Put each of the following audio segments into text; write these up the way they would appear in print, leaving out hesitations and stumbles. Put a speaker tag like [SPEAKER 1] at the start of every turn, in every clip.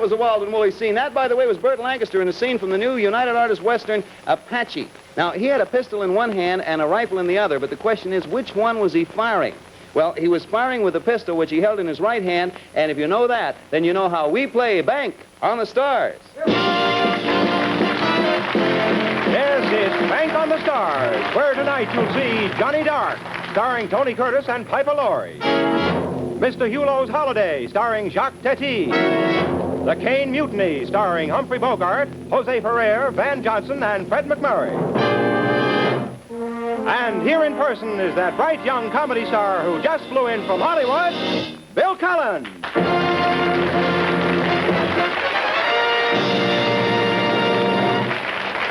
[SPEAKER 1] was a wild and woolly scene. That, by the way, was Burt Lancaster in a scene from the new United Artists Western, Apache. Now, he had a pistol in one hand and a rifle in the other, but the question is, which one was he firing? Well, he was firing with a pistol which he held in his right hand, and if you know that, then you know how we play Bank on the Stars.
[SPEAKER 2] Yes, it's Bank on the Stars, where tonight you'll see Johnny Dark, starring Tony Curtis and Piper Laurie. Mr. Hulot's Holiday, starring Jacques Tati. The Kane Mutiny, starring Humphrey Bogart, Jose Ferrer, Van Johnson, and Fred McMurray. And here in person is that bright young comedy star who just flew in from Hollywood, Bill Cullen.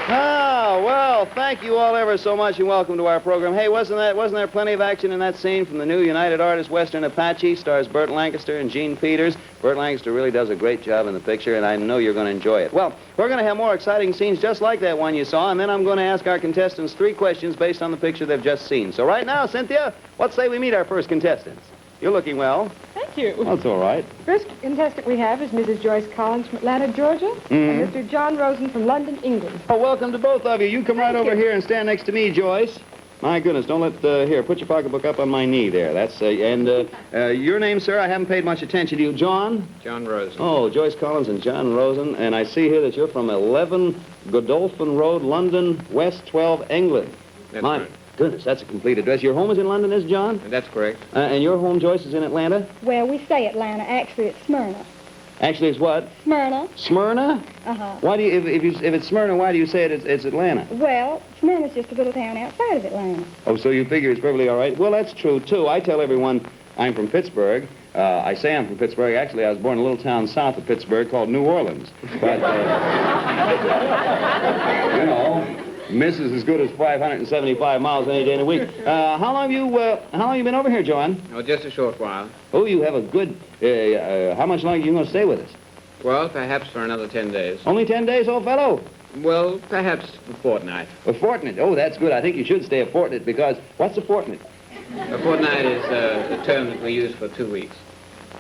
[SPEAKER 1] Ah, well, thank you all ever so much and welcome to our program. Hey, wasn't there plenty of action in that scene from the new United Artists Western Apache? Stars Burt Lancaster and Gene Peters. Burt Lancaster really does a great job in the picture, and I know you're going to enjoy it. Well, we're going to have more exciting scenes just like that one you saw, and then I'm going to ask our contestants 3 questions based on the picture they've just seen. So right now, Cynthia, let's say we meet our first contestants. You're looking well.
[SPEAKER 3] Thank you.
[SPEAKER 1] Well, that's all right.
[SPEAKER 3] First contestant we have is Mrs. Joyce Collins from Atlanta, Georgia, and Mr. John Rosen from London, England.
[SPEAKER 1] Oh, welcome to both of you. You come right over here and stand next to me, Joyce. My goodness, don't let, here, put your pocketbook up on my knee there. That's, your name, sir, I haven't paid much attention to you. John?
[SPEAKER 4] John Rosen.
[SPEAKER 1] Oh, Joyce Collins and John Rosen. And I see here that you're from 11 Godolphin Road, London, West 12, England.
[SPEAKER 4] That's
[SPEAKER 1] My
[SPEAKER 4] right.
[SPEAKER 1] goodness, that's a complete address. Your home is in London, is John?
[SPEAKER 4] That's correct.
[SPEAKER 1] And your home, Joyce, is in Atlanta?
[SPEAKER 5] Well, we say Atlanta. Actually, it's Smyrna.
[SPEAKER 1] Actually, it's what?
[SPEAKER 5] Smyrna.
[SPEAKER 1] Smyrna?
[SPEAKER 5] Uh-huh.
[SPEAKER 1] Why do you, if it's Smyrna, why do you say it's Atlanta?
[SPEAKER 5] Well, Smyrna's just a little town outside of Atlanta.
[SPEAKER 1] Oh, so you figure it's perfectly all right? Well, that's true, too. I tell everyone I'm from Pittsburgh. I say I'm from Pittsburgh. Actually, I was born in a little town south of Pittsburgh called New Orleans. But, you know, miss is as good as 575 miles any day in a week. How long have you been over here, John?
[SPEAKER 4] Oh, just a short while.
[SPEAKER 1] Oh, you have a good, how much longer are you going to stay with us?
[SPEAKER 4] Well, perhaps for another 10 days.
[SPEAKER 1] Only 10 days, old fellow?
[SPEAKER 4] Well, perhaps a fortnight.
[SPEAKER 1] A fortnight. Oh, that's good. I think you should stay a fortnight because, what's a fortnight?
[SPEAKER 4] A fortnight is a term that we use for 2 weeks.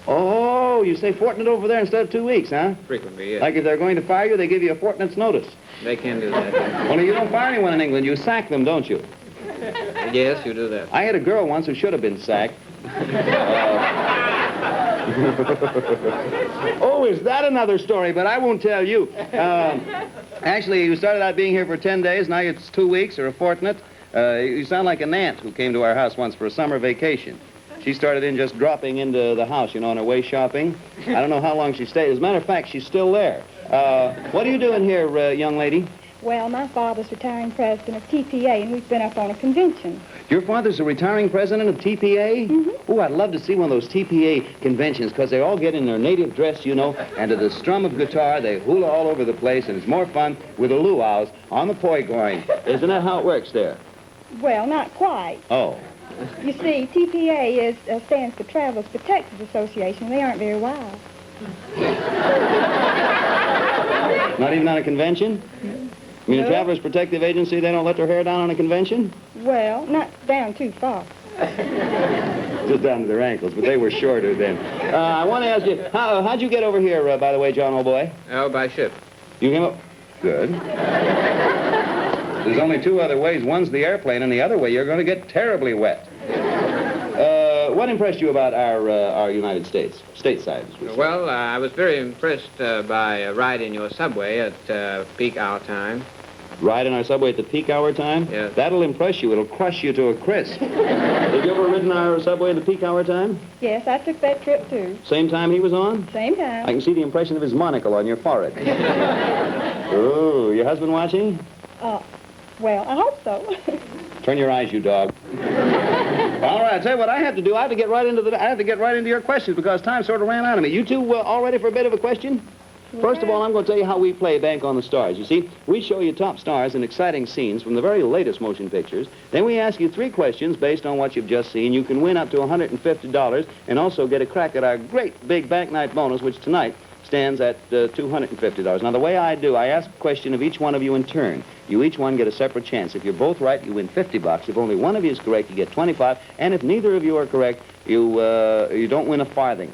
[SPEAKER 1] Oh, you say fortnight over there instead of 2 weeks, huh?
[SPEAKER 4] Frequently, yes.
[SPEAKER 1] Like if they're going to fire you, they give you a fortnight's notice.
[SPEAKER 4] They can do that.
[SPEAKER 1] Only you don't fire anyone in England. You sack them, don't you?
[SPEAKER 4] Yes, you do that.
[SPEAKER 1] I had a girl once who should have been sacked. Oh, is that another story? But I won't tell you. Actually, you started out being here for 10 days. Now it's 2 weeks or a fortnight. You sound like an aunt who came to our house once for a summer vacation. She started in just dropping into the house, you know, on her way shopping. I don't know how long she stayed. As a matter of fact, she's still there. What are you doing here, young lady?
[SPEAKER 5] Well, my father's retiring president of TPA, and we've been up on a convention.
[SPEAKER 1] Your father's a retiring president of TPA?
[SPEAKER 5] Mm-hmm.
[SPEAKER 1] Oh, I'd love to see one of those TPA conventions, because they all get in their native dress, you know, and to the strum of guitar, they hula all over the place, and it's more fun with the luau's on the poi going. Isn't that how it works there?
[SPEAKER 5] Well, not quite.
[SPEAKER 1] Oh.
[SPEAKER 5] You see, TPA stands for Travelers Protective Association. They aren't very wild.
[SPEAKER 1] Not even on a convention? I mean, a
[SPEAKER 5] No.
[SPEAKER 1] Travelers Protective Agency, they don't let their hair down on a convention?
[SPEAKER 5] Well, not down too far.
[SPEAKER 1] Just down to their ankles, but they were shorter then. I want to ask you, how'd you get over here, by the way, John, old boy?
[SPEAKER 4] Oh, by ship.
[SPEAKER 1] You came up? Good. There's only 2 other ways. One's the airplane, and the other way you're going to get terribly wet. What impressed you about our United States, stateside?
[SPEAKER 4] Well, I was very impressed by a ride in your subway at peak hour time.
[SPEAKER 1] Ride in our subway at the peak hour time?
[SPEAKER 4] Yes.
[SPEAKER 1] That'll impress you. It'll crush you to a crisp. Have you ever ridden our subway at the peak hour time?
[SPEAKER 5] Yes, I took that trip, too.
[SPEAKER 1] Same time he was on?
[SPEAKER 5] Same
[SPEAKER 1] I
[SPEAKER 5] time.
[SPEAKER 1] can see the impression of his monocle on your forehead. Oh, your husband watching?
[SPEAKER 5] Well, I hope so.
[SPEAKER 1] Turn your eyes, you dog. All right, I'll tell you what I have to do. I have to get right into your questions because time sort of ran out of me. You two all ready for a bit of a question? First of all, I'm going to tell you how we play Bank on the Stars. You see, we show you top stars and exciting scenes from the very latest motion pictures. Then we ask you 3 questions based on what you've just seen. You can win up to $150 and also get a crack at our great big bank night bonus, which tonight stands at $250. Now, the way I do, I ask a question of each one of you in turn. You each one get a separate chance. If you're both right, you win $50. If only one of you is correct, you get $25. And if neither of you are correct, you don't win a farthing.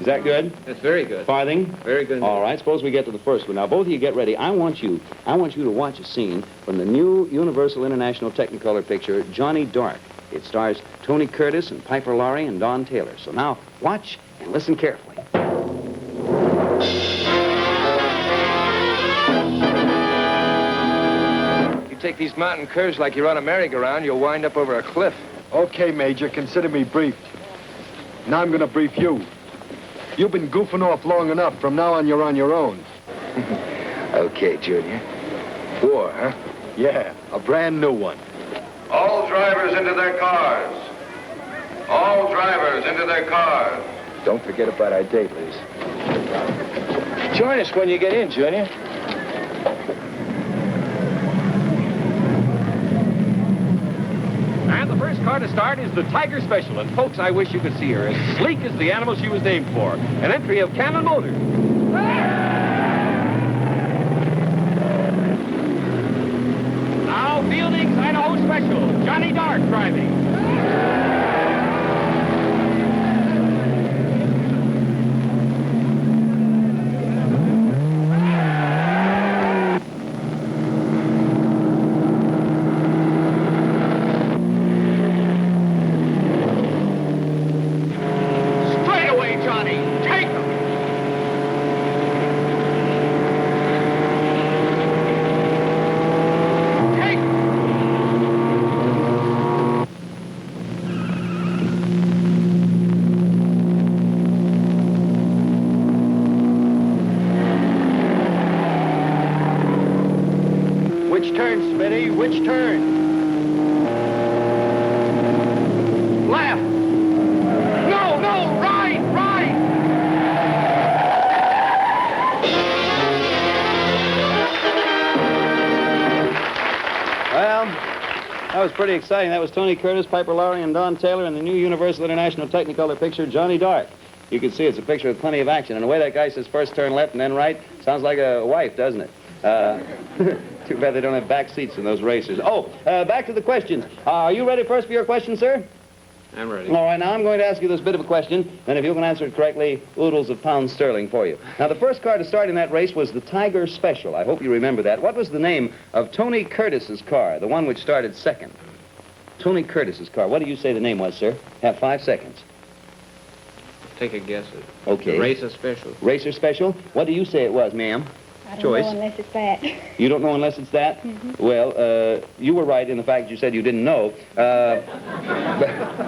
[SPEAKER 1] Is that good?
[SPEAKER 4] That's very good.
[SPEAKER 1] Farthing?
[SPEAKER 4] Very good.
[SPEAKER 1] All right, suppose we get to the first one. Now, both of you get ready. I want you to watch a scene from the new Universal International Technicolor picture, Johnny Dark. It stars Tony Curtis and Piper Laurie and Don Taylor. So now, watch and listen carefully.
[SPEAKER 6] You take these mountain curves like you're on a merry-go-round, you'll wind up over a cliff.
[SPEAKER 7] Okay, Major, consider me briefed. Now I'm gonna brief you. You've been goofing off long enough. From now on, you're on your own.
[SPEAKER 6] Okay, Junior. War, huh?
[SPEAKER 7] Yeah, a brand new one.
[SPEAKER 8] All drivers into their cars. All drivers into their cars.
[SPEAKER 6] Don't forget about our date, Liz. Join us when you get in, Junior.
[SPEAKER 9] And the first car to start is the Tiger Special. And folks, I wish you could see her. As sleek as the animal she was named for. An entry of Cannon Motors. Now, Fielding's Idaho Special. Johnny Dark driving. Straight away, Johnny. Take him. Take him.
[SPEAKER 7] Which turn, Smitty? Which turn?
[SPEAKER 9] Left. No, no, right, right.
[SPEAKER 1] Well, that was pretty exciting. That was Tony Curtis, Piper Laurie, and Don Taylor in the new Universal International Technicolor picture, Johnny Dark. You can see it's a picture with plenty of action. And the way that guy says first turn left and then right sounds like a wife, doesn't it? Too bad they don't have back seats in those racers. Oh, back to the questions. Are you ready first for your question, sir?
[SPEAKER 4] I'm ready.
[SPEAKER 1] All right, now I'm going to ask you this bit of a question, and if you can answer it correctly, oodles of pounds sterling for you. Now, the first car to start in that race was the Tiger Special. I hope you remember that. What was the name of Tony Curtis's car, the one which started second? Tony Curtis's car. What do you say the name was, sir? Have 5 seconds.
[SPEAKER 4] Take a guess at
[SPEAKER 1] Okay.
[SPEAKER 4] the Racer Special.
[SPEAKER 1] Racer Special. What do you say it was, ma'am?
[SPEAKER 5] I don't
[SPEAKER 1] Choice.
[SPEAKER 5] know unless it's that.
[SPEAKER 1] You don't know unless it's that? Well, you were right in the fact that you said you didn't know. But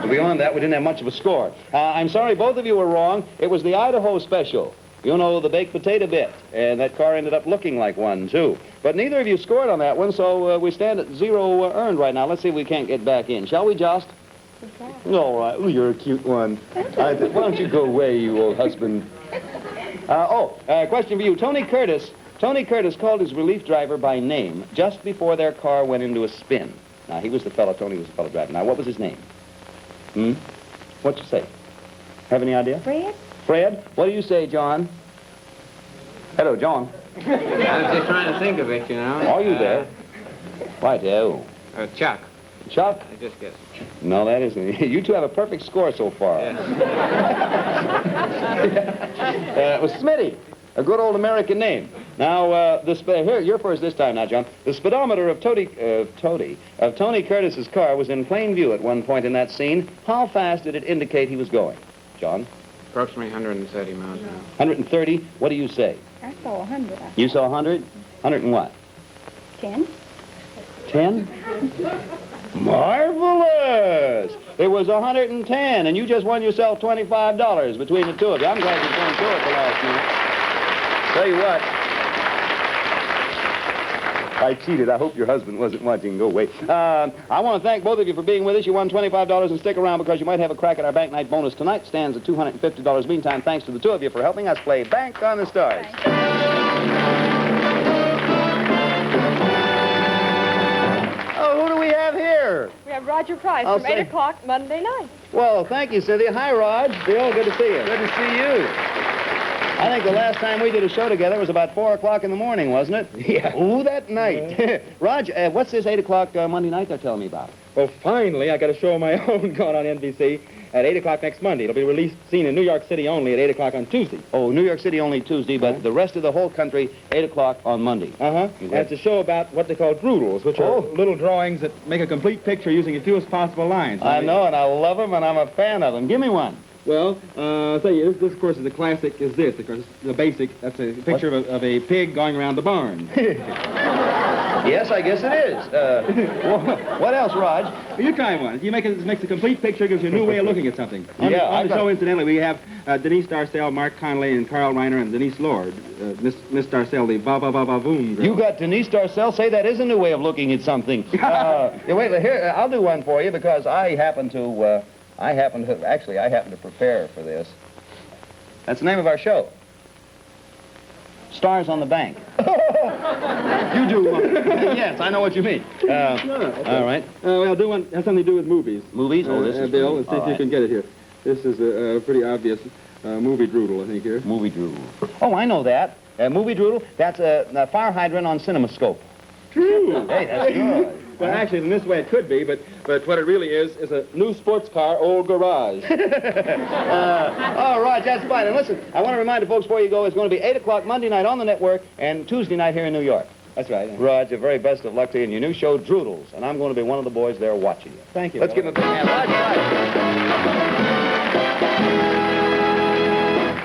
[SPEAKER 1] beyond that, we didn't have much of a score. I'm sorry, both of you were wrong. It was the Idaho Special. You know, the baked potato bit. And that car ended up looking like one, too. But neither of you scored on that one, so we stand at 0 earned right now. Let's see if we can't get back in. Shall we, Jost? All right. Oh, you're a cute one. Why don't you go away, you old husband? Question for you. Tony Curtis called his relief driver by name just before their car went into a spin. Now, Tony was the fellow driving. Now, what was his name? What'd you say? Have any idea?
[SPEAKER 5] Fred?
[SPEAKER 1] Fred? What do you say, John? Hello, John.
[SPEAKER 4] I was just trying to think of it, you know.
[SPEAKER 1] Are you there? Righto.
[SPEAKER 4] Chuck.
[SPEAKER 1] Chuck?
[SPEAKER 4] I just guessed.
[SPEAKER 1] No, that isn't. You two have a perfect score so far.
[SPEAKER 4] Yes.
[SPEAKER 1] It was Smitty, a good old American name. Now, here, you're first this time now, John. The speedometer of Tony Curtis's car was in plain view at one point in that scene. How fast did it indicate he was going? John?
[SPEAKER 4] Approximately 130 miles an hour.
[SPEAKER 1] 130? What do you say?
[SPEAKER 5] I saw 100.
[SPEAKER 1] You saw 100? 100 and what?
[SPEAKER 5] 10.
[SPEAKER 1] 10? Marvelous! It was 110, and you just won yourself $25 between the two of you. I'm glad you came through at the last minute. Tell you what, I cheated. I hope your husband wasn't watching. Go away. I want to thank both of you for being with us. You won $25, and stick around because you might have a crack at our Bank Night bonus tonight. Stands at $250. Meantime, thanks to the two of you for helping us play Bank on the Stars. Oh, who do we have here?
[SPEAKER 3] We have Roger Price
[SPEAKER 1] I'll
[SPEAKER 3] from 8
[SPEAKER 1] say-
[SPEAKER 3] o'clock Monday night.
[SPEAKER 1] Well, thank you, Cynthia. Hi, Rod. Bill, good to see you. Good to see you. I think the last time we did a show together was about 4 o'clock in the morning, wasn't it? Yeah. Ooh, that night. Rog, what's this 8 o'clock Monday night they're telling me about?
[SPEAKER 10] Well, finally, I got a show of my own going on NBC at 8 o'clock next Monday. It'll be released, seen in New York City only at 8 o'clock on Tuesday.
[SPEAKER 1] Oh, New York City only Tuesday, but the rest of the whole country, 8 o'clock on Monday.
[SPEAKER 10] Uh-huh. And it's a show about what they call droodles, which are little drawings that make a complete picture using the fewest possible lines.
[SPEAKER 1] I know, and I love them, and I'm a fan of them. Give me one.
[SPEAKER 10] Well, I'll tell you, this, of course, is the classic, is this. Of course, the basic, that's a picture of a pig going around the barn.
[SPEAKER 1] Yes, I guess it is. What else, Raj?
[SPEAKER 10] You try one. You it makes a complete picture, gives you a new way of looking at something. On
[SPEAKER 1] Yeah,
[SPEAKER 10] the show, incidentally, we have Denise Darcell, Mark Connolly, and Carl Reiner, and Denise Lord. Miss Darcell, the ba-ba-ba-ba-boom girl.
[SPEAKER 1] You got Denise Darcell? Say that is a new way of looking at something. Wait, here, I'll do one for you because I happen to prepare for this. That's the name of our show. Stars on the Bank.
[SPEAKER 10] You do one.
[SPEAKER 1] Yes, I know what you mean. All right.
[SPEAKER 10] Well, do one, has something to do with movies.
[SPEAKER 1] Movies? Oh, this is...
[SPEAKER 10] Bill, let's see
[SPEAKER 1] all
[SPEAKER 10] if you
[SPEAKER 1] right.
[SPEAKER 10] can get it here. This is a pretty obvious movie droodle, I think, here.
[SPEAKER 1] Movie Droodle. Oh, I know that. Movie Droodle, that's a fire hydrant on CinemaScope.
[SPEAKER 10] True.
[SPEAKER 1] Hey, that's good.
[SPEAKER 10] Well, actually, in this way it could be, but what it really is a new sports car, old garage.
[SPEAKER 1] All right, that's fine. And listen, I want to remind the folks before you go, it's going to be 8 o'clock Monday night on the network and Tuesday night here in New York.
[SPEAKER 10] That's right.
[SPEAKER 1] Raj, the very best of luck to you in your new show, Droodles. And I'm going to be one of the boys there watching you.
[SPEAKER 10] Thank you.
[SPEAKER 1] Let's give him a big hand. Raj.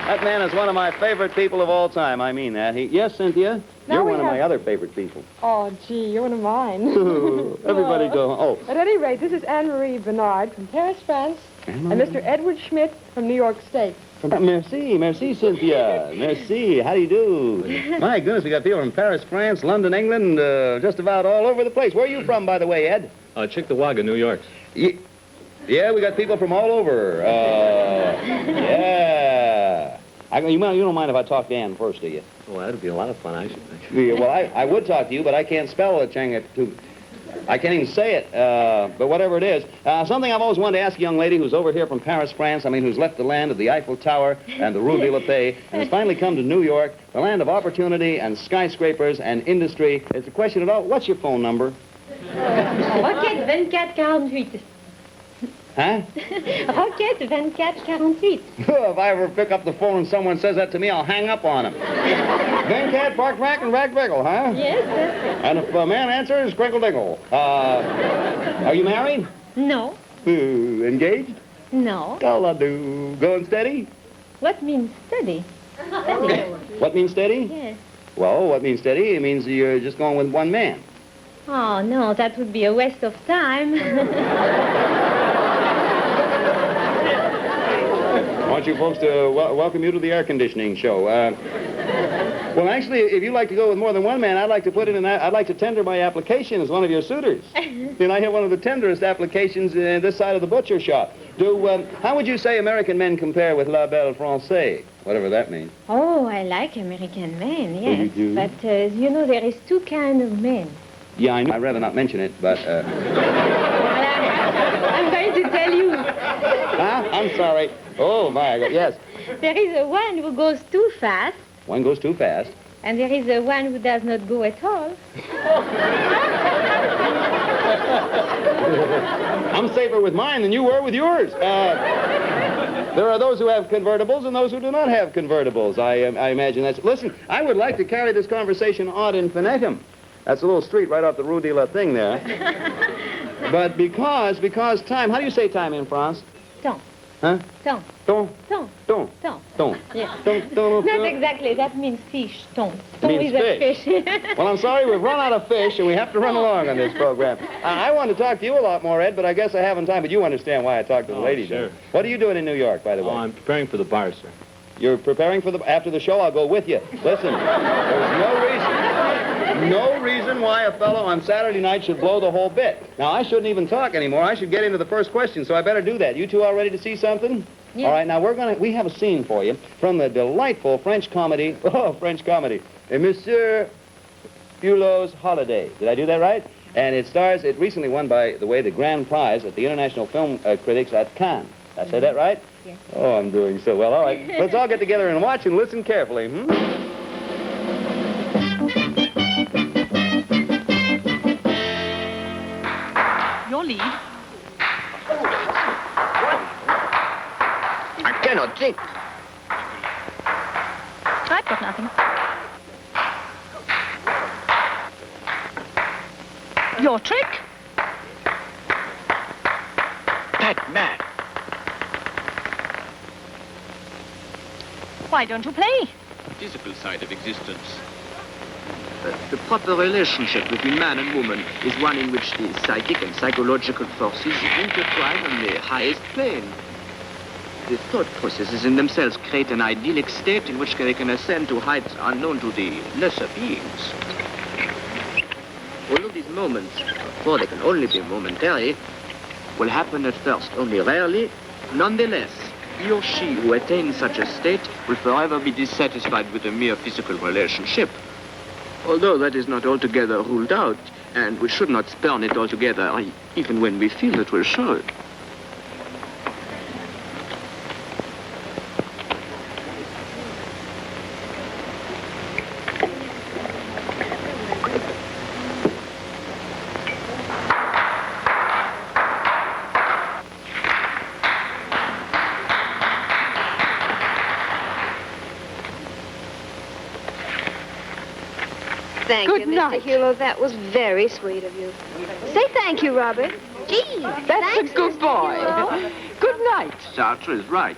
[SPEAKER 1] That man is one of my favorite people of all time. I mean that. Yes, Cynthia?
[SPEAKER 3] Now
[SPEAKER 1] You're
[SPEAKER 3] we
[SPEAKER 1] one of my
[SPEAKER 3] have-
[SPEAKER 1] other favorite people.
[SPEAKER 3] Oh, gee, you're one of mine.
[SPEAKER 1] Everybody go. Oh.
[SPEAKER 3] At any rate, this is Anne-Marie Bernard from Paris, France, and Mr. Edward Schmidt from New York State.
[SPEAKER 1] Merci, Cynthia. Merci. How do you do? My goodness, we got people from Paris, France, London, England, just about all over the place. Where are you from, by the way, Ed?
[SPEAKER 9] Chickawaga, New York.
[SPEAKER 1] Yeah, we got people from all over. Yeah. You don't mind if I talk to Ann first, do you?
[SPEAKER 9] Well, that'd be a lot of fun, I should think.
[SPEAKER 1] Yeah, well, I would talk to you, but I can't spell it, I can't even say it, but whatever it is. Something I've always wanted to ask a young lady who's over here from Paris, France, who's left the land of the Eiffel Tower and the Rue de la Paix, and has finally come to New York, the land of opportunity and skyscrapers and industry. It's a question of, what's your phone number?
[SPEAKER 11] Roquette 2448.
[SPEAKER 1] Huh?
[SPEAKER 11] Roquette 2448.
[SPEAKER 1] If I ever pick up the phone and someone says that to me, I'll hang up on him. Venkat, Park, Rack, and Rag Wiggle, huh?
[SPEAKER 11] Yes, that's it.
[SPEAKER 1] And if a man answers, Crinkle Dingle. Are you married?
[SPEAKER 11] No.
[SPEAKER 1] Engaged?
[SPEAKER 11] No.
[SPEAKER 1] Call-a-doo. Going steady?
[SPEAKER 11] What means steady? Steady.
[SPEAKER 1] What means steady?
[SPEAKER 11] Yes.
[SPEAKER 1] Well, what means steady? It means you're just going with one man.
[SPEAKER 11] Oh, no, that would be a waste of time.
[SPEAKER 1] I want you folks to welcome you to the air conditioning show. Well, actually, if you'd like to go with more than one man, I'd like to put in I'd like to tender my application as one of your suitors. And I have one of the tenderest applications this side of the butcher shop. How would you say American men compare with La Belle Française? Whatever that means.
[SPEAKER 11] Oh, I like American men, yes.
[SPEAKER 1] you do?
[SPEAKER 11] But, you know, there is two kinds of men.
[SPEAKER 1] Yeah, I know. I'd rather not mention it, but...
[SPEAKER 11] I'm going to tell you.
[SPEAKER 1] Huh? I'm sorry. Oh, my God, yes.
[SPEAKER 11] There is a one who goes too fast,
[SPEAKER 1] One goes too fast.
[SPEAKER 11] and there is a one who does not go at all.
[SPEAKER 1] I'm safer with mine than you were with yours. There are those who have convertibles and those who do not have convertibles. I imagine that's... Listen, I would like to carry this conversation ad infinitum. That's a little street right off the Rue de la thing there. But because time... How do you say time in France?
[SPEAKER 11] Temps.
[SPEAKER 1] Huh?
[SPEAKER 11] Temps.
[SPEAKER 1] Don't.
[SPEAKER 11] Temps.
[SPEAKER 1] Don't.
[SPEAKER 11] Temps.
[SPEAKER 1] Don't.
[SPEAKER 11] Yeah.
[SPEAKER 1] Don't.
[SPEAKER 11] Not exactly. That means fish. Temps. Temps
[SPEAKER 1] Means
[SPEAKER 11] is a fish.
[SPEAKER 1] Well, I'm sorry, we've run out of fish, and we have to run along on this program. I want to talk to you a lot more, Ed, but I guess I haven't time. But you understand why I talk to the ladies.
[SPEAKER 9] sure.
[SPEAKER 1] What are you doing in New York, by the way?
[SPEAKER 9] I'm preparing for the bar, sir.
[SPEAKER 1] You're preparing for after the show, I'll go with you. Listen, there's no reason why a fellow on Saturday night should blow the whole bit. Now, I shouldn't even talk anymore. I should get into the first question, so I better do that. You two all ready to see something?
[SPEAKER 11] Yeah.
[SPEAKER 1] All right, now we have a scene for you from the delightful French comedy, Monsieur Hulot's Holiday. Did I do that right? And it recently won, by the way, the grand prize at the International Film Critics at Cannes. Did I say that right?
[SPEAKER 11] Yes.
[SPEAKER 1] Oh, I'm doing so well. All right, let's all get together and watch and listen carefully.
[SPEAKER 12] Your lead
[SPEAKER 6] I cannot think.
[SPEAKER 11] I've got nothing. Your trick?
[SPEAKER 6] That man.
[SPEAKER 11] Why don't you play?
[SPEAKER 9] Physical side of existence.
[SPEAKER 12] The proper relationship between man and woman is one in which the psychic and psychological forces intertwine on the highest plane. The thought processes in themselves create an idyllic state in which they can ascend to heights unknown to the lesser beings. All of these moments, for they can only be momentary, will happen at first only rarely. Nonetheless, he or she who attains such a state will forever be dissatisfied with a mere physical relationship. Although that is not altogether ruled out, and we should not spurn it altogether, even when we feel it will show.
[SPEAKER 5] Thank
[SPEAKER 3] Good
[SPEAKER 5] you, Mr.
[SPEAKER 3] night.
[SPEAKER 5] Hulot. That was very sweet of you. Say thank you, Robert. Gee,
[SPEAKER 3] That's a good boy. Good night.
[SPEAKER 12] Sartre is right.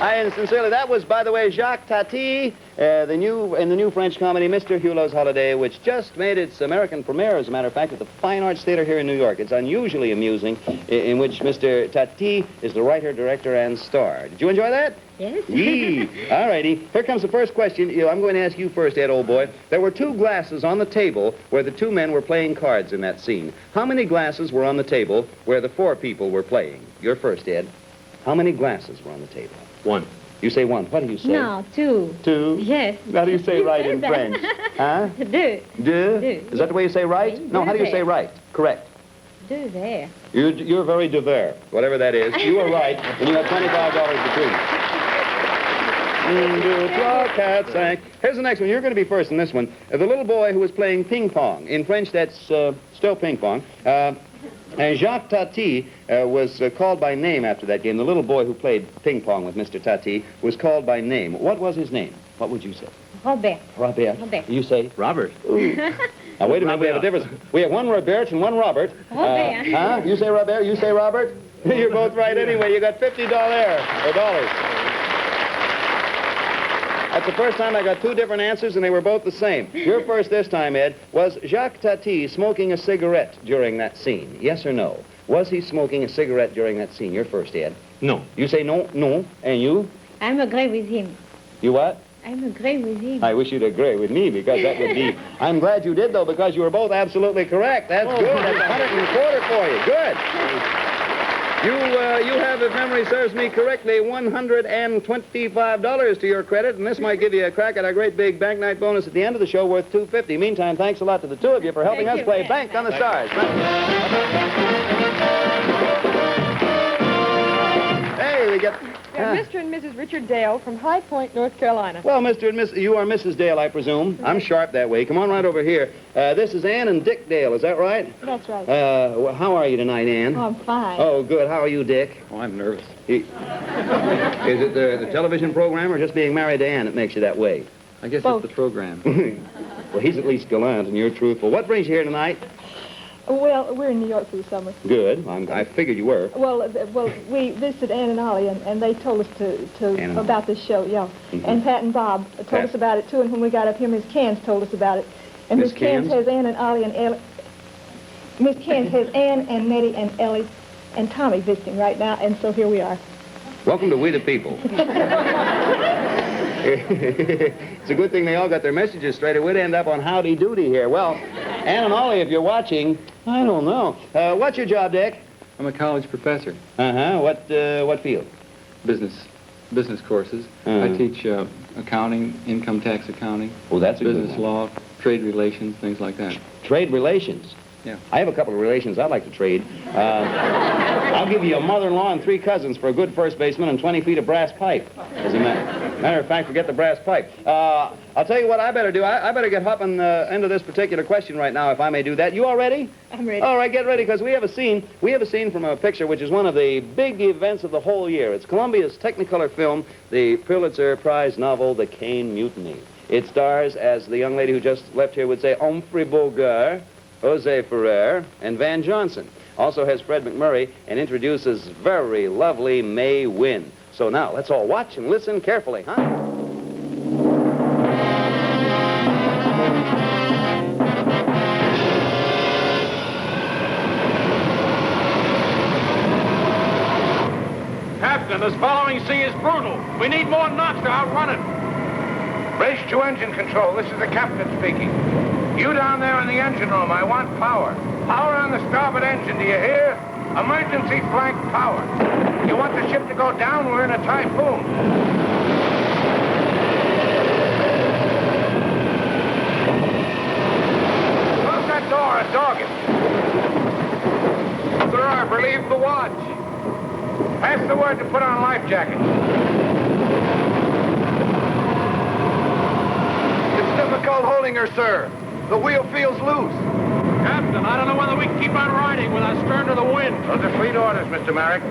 [SPEAKER 1] And sincerely, that was, by the way, Jacques Tati, in the new French comedy, Mr. Hulot's Holiday, which just made its American premiere, as a matter of fact, at the Fine Arts Theater here in New York. It's unusually amusing, in which Mr. Tati is the writer, director, and star. Did you enjoy that?
[SPEAKER 11] Yes.
[SPEAKER 1] Yee. All righty. Here comes the first question. I'm going to ask you first, Ed, old boy. There were 2 glasses on the table where the 2 men were playing cards in that scene. How many glasses were on the table where the 4 people were playing? You're first, Ed. How many glasses were on the table?
[SPEAKER 9] 1.
[SPEAKER 1] You say 1. What do you say?
[SPEAKER 11] No, 2.
[SPEAKER 1] 2?
[SPEAKER 11] Yes.
[SPEAKER 1] How do you say right
[SPEAKER 11] said
[SPEAKER 1] in
[SPEAKER 11] that.
[SPEAKER 1] French? Huh?
[SPEAKER 11] Deux.
[SPEAKER 1] Deux?
[SPEAKER 11] Deux.
[SPEAKER 1] Is that the way you say right?
[SPEAKER 11] Oui,
[SPEAKER 1] No, how do you
[SPEAKER 11] deux.
[SPEAKER 1] say right? Correct.
[SPEAKER 11] Deux there.
[SPEAKER 1] You're very devere, whatever that is. You are right, and you have $25 between you. Deux, trois, quatre, cinq. Here's the next one. You're going to be first in this one. The little boy who was playing ping pong. In French, that's still ping pong. And Jacques Tati was called by name after that game. The little boy who played ping pong with Mr. Tati was called by name. What was his name? What would you say?
[SPEAKER 11] Robert.
[SPEAKER 1] Robert.
[SPEAKER 11] Robert.
[SPEAKER 1] You say?
[SPEAKER 9] Robert.
[SPEAKER 1] Now, wait a minute. We have a difference. We have one Robert and one Robert.
[SPEAKER 11] Robert.
[SPEAKER 1] Huh? You say Robert? You say Robert? You're both right anyway. You got $50 or dollars. That's the first time I got 2 different answers, and they were both the same. You're first this time, Ed. Was Jacques Tati smoking a cigarette during that scene? Yes or no? Was he smoking a cigarette during that scene? You're first, Ed.
[SPEAKER 9] No.
[SPEAKER 1] You say no, no. And you?
[SPEAKER 11] I'm agree with him.
[SPEAKER 1] You what?
[SPEAKER 11] I'm agree with him.
[SPEAKER 1] I wish you'd agree with me, because that would be... I'm glad you did, though, because you were both absolutely correct. That's good. That's $125 for you. Good. You have, if memory serves me correctly, $125 to your credit, and this might give you a crack at our great big bank night bonus at the end of the show worth $250. Meantime, thanks a lot to the 2 of you for helping
[SPEAKER 11] Thank
[SPEAKER 1] us
[SPEAKER 11] you.
[SPEAKER 1] play Bank on the Stars. Hey, we got...
[SPEAKER 3] Mr. and Mrs. Richard Dale from High Point, North Carolina.
[SPEAKER 1] Well, Mr. and Miss, you are Mrs. Dale, I presume. I'm sharp that way. Come on right over here. This is Ann and Dick Dale, is that right?
[SPEAKER 3] That's right.
[SPEAKER 1] Well, how are you tonight, Ann?
[SPEAKER 3] Oh, I'm fine.
[SPEAKER 1] Oh, good. How are you, Dick?
[SPEAKER 10] Oh, I'm nervous.
[SPEAKER 1] Is it the television program or just being married to Ann that makes you that way?
[SPEAKER 10] I guess
[SPEAKER 3] Both.
[SPEAKER 10] it's the program.
[SPEAKER 1] Well, he's at least gallant and you're truthful. What brings you here tonight?
[SPEAKER 3] Well, we're in New York for the summer.
[SPEAKER 1] Good. I figured you were.
[SPEAKER 3] Well, we visited Ann and Ollie, and they told us
[SPEAKER 1] Ann and
[SPEAKER 3] about this show, yeah.
[SPEAKER 1] Mhm.
[SPEAKER 3] And Pat and Bob told
[SPEAKER 1] Pat.
[SPEAKER 3] us about it, too, and when we got up here, Miss Cans told us about it. And
[SPEAKER 1] Miss
[SPEAKER 3] Miss Cans
[SPEAKER 1] Cans?
[SPEAKER 3] has Ann and Ollie and Ellie. Miss Cans has Ann and Nettie and Ellie and Tommy visiting right now, and so here we are.
[SPEAKER 1] Welcome to We the People. It's a good thing they all got their messages straight, or we'd end up on Howdy Doody here. Well, Ann and Ollie, if you're watching, I don't know. What's your job, Dick?
[SPEAKER 10] I'm a college professor.
[SPEAKER 1] Uh-huh. What field?
[SPEAKER 10] Business courses.
[SPEAKER 1] Mhm.
[SPEAKER 10] I teach accounting, income tax accounting,
[SPEAKER 1] Oh, that's a good
[SPEAKER 10] business
[SPEAKER 1] one.
[SPEAKER 10] law, trade relations, things like that.
[SPEAKER 1] Trade relations.
[SPEAKER 10] Yeah.
[SPEAKER 1] I have a couple of relations I'd like to trade. I'll give you a mother-in-law and 3 cousins for a good first baseman and 20 feet of brass pipe. As a matter of fact, forget the brass pipe. I'll tell you what I better do. I better get hopping into this particular question right now, if I may do that. You all ready?
[SPEAKER 3] I'm ready.
[SPEAKER 1] All right, get ready, because we have a scene. We have a scene from a picture which is one of the big events of the whole year. It's Columbia's Technicolor film, the Pulitzer Prize novel, The Caine Mutiny. It stars, as the young lady who just left here would say, Humphrey Bogart, Jose Ferrer, and Van Johnson. Also has Fred McMurray and introduces very lovely May Wynn. So now, let's all watch and listen carefully, huh?
[SPEAKER 9] Captain, this following sea is brutal. We need more knots to outrun it.
[SPEAKER 8] Brace to engine control. This is the captain speaking. You down there in the engine room, I want power. Power on the starboard engine, do you hear? Emergency flank power. You want the ship to go down? We're in a typhoon. Close that door and dog it. Sir, I've relieved the watch. Pass the word to put on life jackets.
[SPEAKER 7] It's difficult holding her, sir. The wheel feels loose.
[SPEAKER 9] Captain, I don't know whether we can keep on riding with our stern to the wind.
[SPEAKER 8] Those are fleet orders, Mr. Merrick.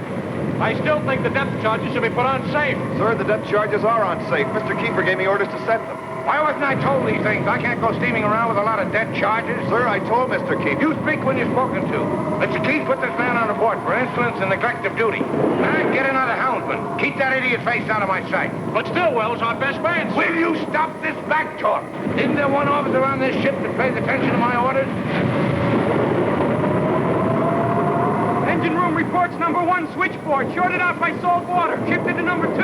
[SPEAKER 9] I still think the depth charges should be put on safe.
[SPEAKER 7] Sir, the depth charges are unsafe. Mr. Keeper gave me orders to set them.
[SPEAKER 8] Why wasn't I told these things? I can't go steaming around with a lot of dead charges.
[SPEAKER 7] Sir, I told Mr. Keeper.
[SPEAKER 8] You speak when you're spoken to. Mr. Keith, put this man on board for insolence and neglect of duty. And get another helmsman. Keep that idiot face out of my sight.
[SPEAKER 9] But Stillwell's our best man, sir.
[SPEAKER 8] Will you stop this back talk? Isn't there one officer on this ship that pays attention to my orders?
[SPEAKER 9] Engine room reports number 1 switchboard. Shorted out by salt water. Shifted to number 2.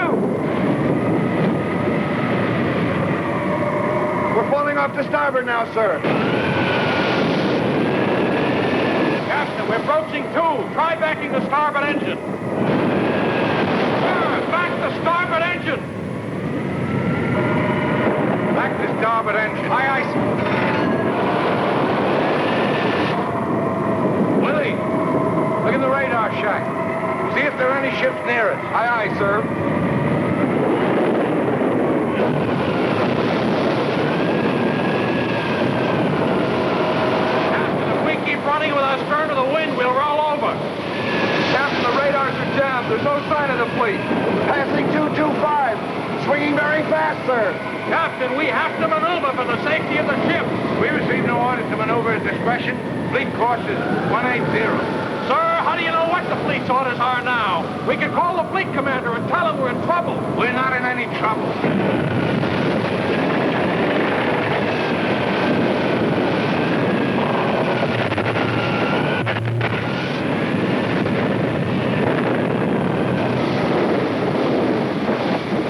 [SPEAKER 7] We're falling off to starboard now, sir.
[SPEAKER 9] Captain, we're broaching 2. Try backing the starboard engine. Sir, back the starboard engine.
[SPEAKER 8] Back the starboard engine.
[SPEAKER 9] Aye, aye, sir.
[SPEAKER 8] Willie, look in the radar shack. See if there are any ships near us.
[SPEAKER 7] Aye, aye, sir.
[SPEAKER 9] Running with our stern to the wind, we'll roll over.
[SPEAKER 7] Captain, the radars are jammed. There's no sign of the fleet. Passing 225. Swinging very fast, sir.
[SPEAKER 9] Captain, we have to maneuver for the safety of the ship.
[SPEAKER 8] We received no orders to maneuver at discretion. Fleet course is 180.
[SPEAKER 9] Sir, how do you know what the fleet's orders are now? We can call the fleet commander and tell him we're in trouble.
[SPEAKER 8] We're not in any trouble.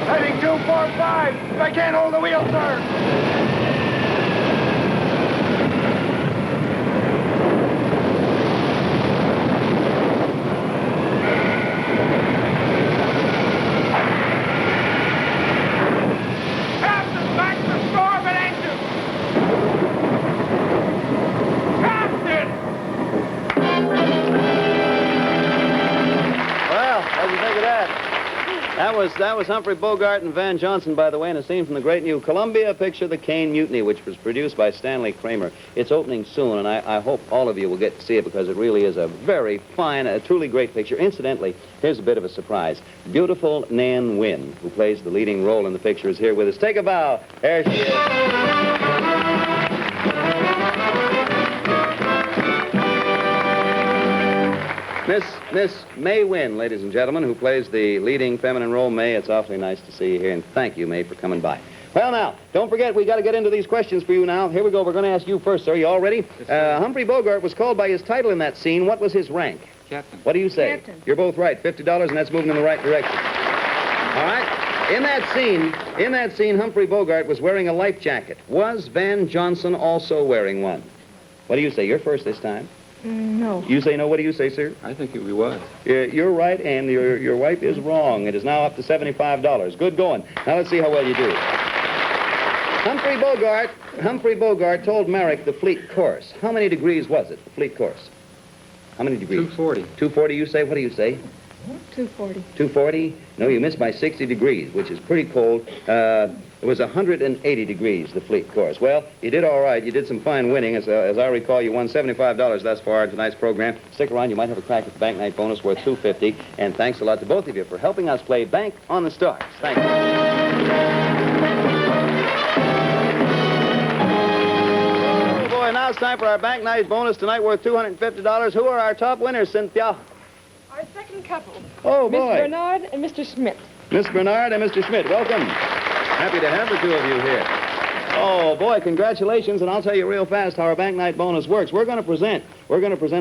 [SPEAKER 7] Heading 245. I can't hold the wheel, sir.
[SPEAKER 9] Captain, back the starboard engine. Captain!
[SPEAKER 1] Well, what do you think of that? That was Humphrey Bogart and Van Johnson, by the way, in a scene from the great new Columbia picture, The Caine Mutiny, which was produced by Stanley Kramer. It's opening soon, and I hope all of you will get to see it because it really is a very fine, a truly great picture. Incidentally, here's a bit of a surprise. Beautiful Nan Wynn, who plays the leading role in the picture, is here with us. Take a bow. There she is. Miss May Wynn, ladies and gentlemen, who plays the leading feminine role. May, it's awfully nice to see you here, and thank you, May, for coming by. Well, now, don't forget, we got to get into these questions for you now. Here we go. We're going to ask you first, sir. You all ready?
[SPEAKER 10] Yes,
[SPEAKER 1] Humphrey Bogart was called by his title in that scene. What was his rank?
[SPEAKER 10] Captain.
[SPEAKER 1] What do you say?
[SPEAKER 3] Captain.
[SPEAKER 1] You're both right. $50, and that's moving in the right direction. All right? In that scene, Humphrey Bogart was wearing a life jacket. Was Van Johnson also wearing one? What do you say? You're first this time.
[SPEAKER 3] No.
[SPEAKER 1] You say no. What do you say, sir?
[SPEAKER 10] I think he was.
[SPEAKER 1] You're right, and your wife is wrong. It is now up to $75. Good going. Now let's see how well you do. Humphrey Bogart told Merrick the fleet course. How many degrees was it, the fleet course? How many degrees?
[SPEAKER 10] 240.
[SPEAKER 1] 240, you say? What do you say?
[SPEAKER 3] 240.
[SPEAKER 1] 240? No, you missed by 60 degrees, which is pretty cold. It was 180 degrees, the fleet course. Well, you did all right. You did some fine winning. As I recall, you won $75 thus far in tonight's program. Stick around. You might have a crack at the bank night bonus worth $250. And thanks a lot to both of you for helping us play Bank on the Stars. Thank you. Oh, boy, now it's time for our bank night bonus tonight worth $250. Who are our top winners, Cynthia?
[SPEAKER 3] Our second couple.
[SPEAKER 1] Oh, boy.
[SPEAKER 3] Miss Bernard and Mr. Schmidt.
[SPEAKER 1] Miss Bernard and Mr. Schmidt, welcome. Happy to have the two of you here. Oh, boy, congratulations, and I'll tell you real fast how our bank night bonus works. We're going to present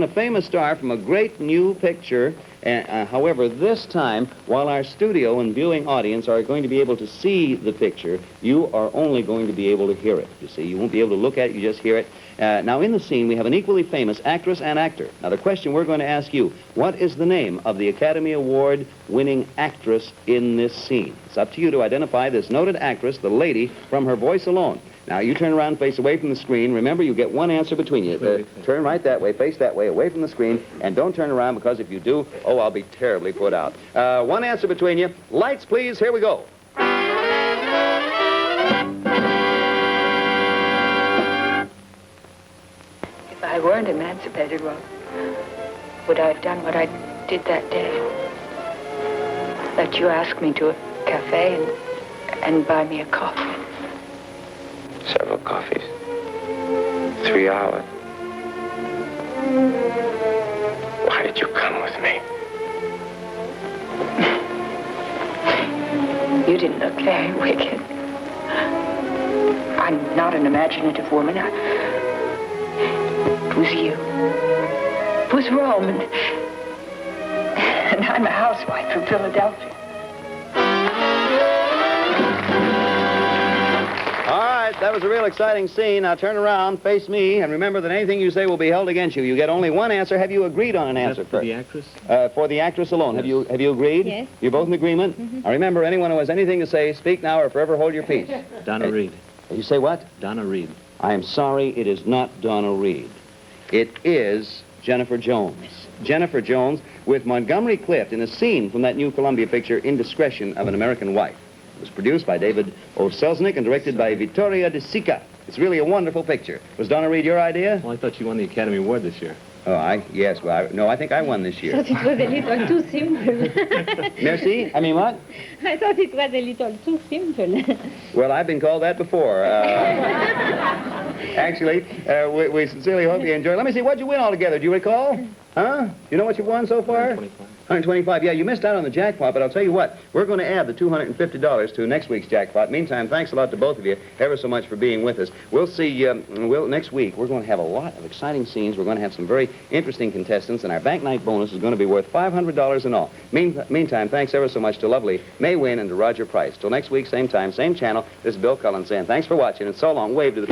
[SPEAKER 1] a famous star from a great new picture. However, this time, while our studio and viewing audience are going to be able to see the picture, you are only going to be able to hear it. You see, you won't be able to look at it, you just hear it. Now, in the scene, we have an equally famous actress and actor. Now, the question we're going to ask you, what is the name of the Academy Award-winning actress in this scene? It's up to you to identify this noted actress, the lady, from her voice alone. Now, you turn around, face away from the screen. Remember, you get one answer between you. Turn right that way, face that way, away from the screen, and don't turn around, because if you do, oh, I'll be terribly put out. One answer between you. Lights, please. Here we go.
[SPEAKER 13] If I weren't emancipated, well, would I have done what I did that day? Let you ask me to a cafe and buy me a coffee.
[SPEAKER 8] Several coffees. 3 hours. Why did you come with me?
[SPEAKER 13] You didn't look very wicked. I'm not an imaginative woman. It was you. It was Rome, and I'm a housewife from Philadelphia.
[SPEAKER 1] All right, that was a real exciting scene. Now turn around, face me, and remember that anything you say will be held against you. You get only one answer. Have you agreed on an answer
[SPEAKER 10] for
[SPEAKER 1] first?
[SPEAKER 10] the actress?
[SPEAKER 1] For the actress alone.
[SPEAKER 10] Yes.
[SPEAKER 1] Have you agreed?
[SPEAKER 5] Yes.
[SPEAKER 1] You're both in agreement? Now remember, anyone who has anything to say, speak now or forever hold your peace.
[SPEAKER 10] Donna Reed.
[SPEAKER 1] You say what?
[SPEAKER 10] Donna Reed.
[SPEAKER 1] I am sorry, it is not Donna Reed. It is Jennifer Jones. Jennifer Jones with Montgomery Clift in a scene from that new Columbia picture, Indiscretion of an American Wife. It was produced by David O. Selznick and directed by Vittoria De Sica. It's really a wonderful picture. Was Donna Reed your idea?
[SPEAKER 10] Well, I thought you won the Academy Award this year.
[SPEAKER 1] Oh, yes. Well, no, I think I won this
[SPEAKER 5] I
[SPEAKER 1] year.
[SPEAKER 5] thought it was a little too simple.
[SPEAKER 1] Merci? I mean, what?
[SPEAKER 5] I thought it was a little too simple.
[SPEAKER 1] Well, I've been called that before. Actually, we sincerely hope you enjoy. Let me see, what'd you win altogether? Do you recall? Huh? You know what you've won so far? 125. Yeah, you missed out on the jackpot, but I'll tell you what. We're going to add the $250 to next week's jackpot. Meantime, thanks a lot to both of you ever so much for being with us. We'll see, next week, we're going to have a lot of exciting scenes. We're going to have some very interesting contestants, and our bank night bonus is going to be worth $500 in all. Meantime, thanks ever so much to lovely May Wynn and to Roger Price. Till next week, same time, same channel, this is Bill Cullen saying thanks for watching, and so long. Wave to the...